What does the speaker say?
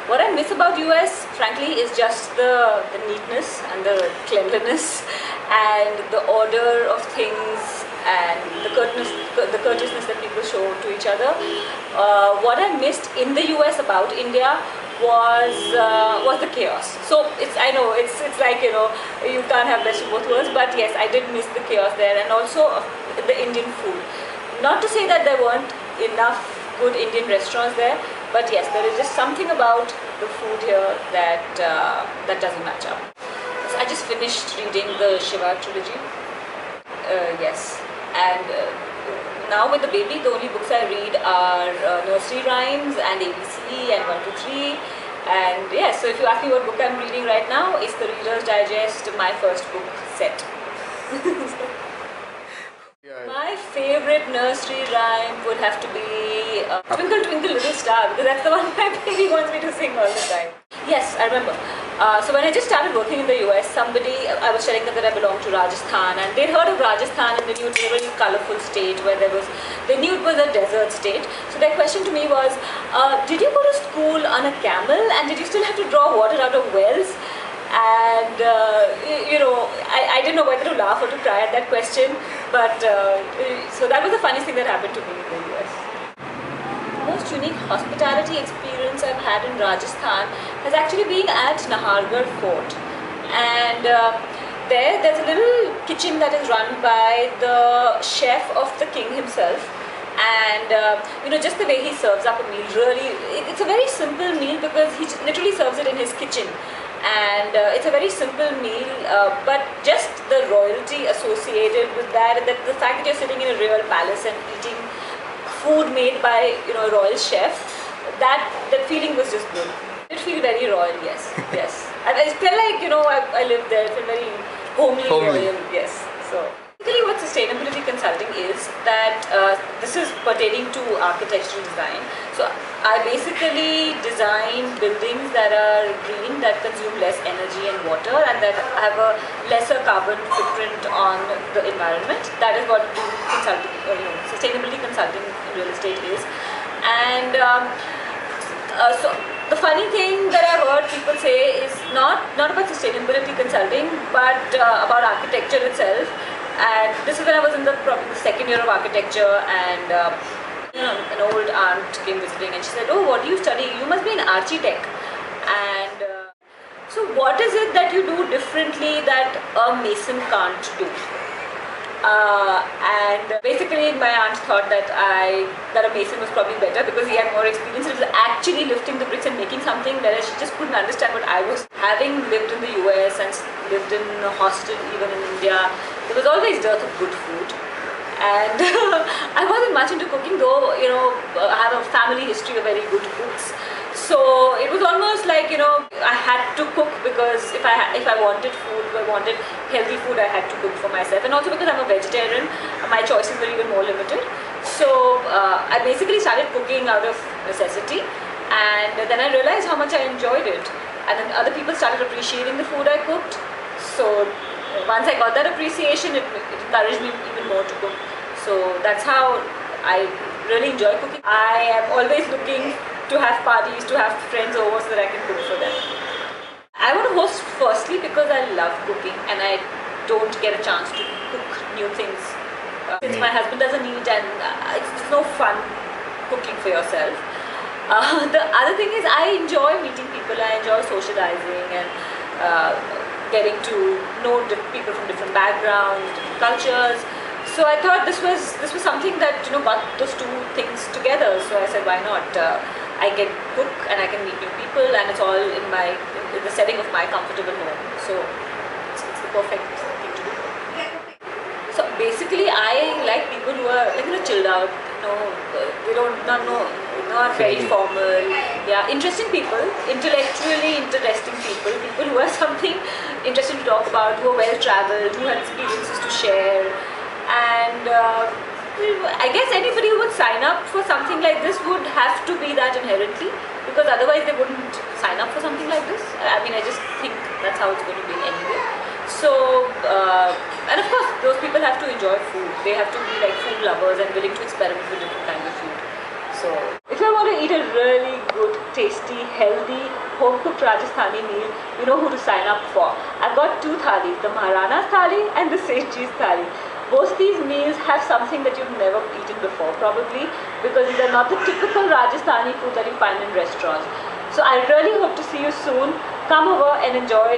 What I miss about US, frankly, is just the neatness and the cleanliness and the order of things and the courteousness that people show to each other. What I missed in the US about India was the chaos. So I know it's like, you know, you can't have best of both worlds, but yes, I did miss the chaos there, and also the Indian food. Not to say that there weren't enough good Indian restaurants there, but yes, there is just something about the food here that that doesn't match up. So I just finished reading the Shiva trilogy. Yes, and now with the baby, the only books I read are nursery rhymes and ABC and 1, 2, 3. And yes, so if you ask me what book I'm reading right now, it's the Reader's Digest, my first book set. My favorite nursery rhyme would have to be Twinkle Twinkle Little Star, because that's the one my baby wants me to sing all the time. Yes, I remember. So when I just started working in the US, I was telling them that I belong to Rajasthan, and they'd heard of Rajasthan and they knew it was a very colourful state where they knew it was a desert state. So their question to me was, did you go to school on a camel, and did you still have to draw water out of wells? And you know, I didn't know whether to laugh or to cry at that question, but so that was the funniest thing that happened to me in the US. Most unique hospitality experience I've had in Rajasthan has actually been at Nahargarh Fort, and there's a little kitchen that is run by the chef of the king himself. And you know, just the way he serves up a meal, really, it's a very simple meal because he literally serves it in his kitchen. And it's a very simple meal, but just the royalty associated with that, and the fact that you're sitting in a real palace and eating food made by, you know, a royal chef, that feeling was just good. It feel very royal, yes, yes. I felt like, you know, I lived there. It felt very homely. Royal, yes. So basically, what sustainability consulting is that this is pertaining to architectural design. So I basically design buildings that are green, that consume less energy and water, and that have a lesser carbon footprint on the environment. That is what consulting, sustainability consulting in real estate is. And so the funny thing that I've heard people say is not about sustainability consulting, but about architecture itself. And this is when I was in probably the second year of architecture, and an old aunt came visiting, and she said, "Oh, what do you study? You must be an architect." And so what is it that you do differently that a mason can't do? And basically my aunt thought that a mason was probably better because he had more experience. It was actually lifting the bricks and making something, whereas she just couldn't understand what I was. Having lived in the US and lived in a hostel even in India, there was always dearth of good food. And I wasn't much into cooking, though, you know, I have a family history of very good cooks. So it was almost like, you know, I had to cook because if I wanted food, if I wanted healthy food, I had to cook for myself. And also because I'm a vegetarian, my choices were even more limited. So I basically started cooking out of necessity, and then I realized how much I enjoyed it. And then other people started appreciating the food I cooked. So once I got that appreciation, it encouraged me even more to cook. So that's how I really enjoy cooking. I am always looking to have parties, to have friends over so that I can cook for them. I want to host firstly because I love cooking and I don't get a chance to cook new things. Since my husband doesn't eat, and it's no fun cooking for yourself. The other thing is I enjoy meeting people, I enjoy socializing and getting to know people from different backgrounds, different cultures. So I thought this was something that, you know, got those two things together. So I said, why not? I can cook and I can meet new people, and it's all in the setting of my comfortable home. So it's the perfect thing to do. So basically, I like people who are like, you know, chilled out. You know, they not very formal. Yeah, interesting people, intellectually interesting people who have something interesting to talk about, who are well traveled, who have experiences to share. And I guess anybody who would sign up for something like this would have to be that inherently, because otherwise they wouldn't sign up for something like this. I mean, I just think that's how it's going to be anyway. So, and of course, those people have to enjoy food. They have to be like food lovers and willing to experiment with different kinds of food. So, if you're want to eat a really good, tasty, healthy, home-cooked Rajasthani meal, you know who to sign up for. I've got two thalis, the Maharana's thali and the Sage Cheese thali. Both these meals have something that you've never eaten before, probably, because they're not the typical Rajasthani food that you find in restaurants. So I really hope to see you soon. Come over and enjoy.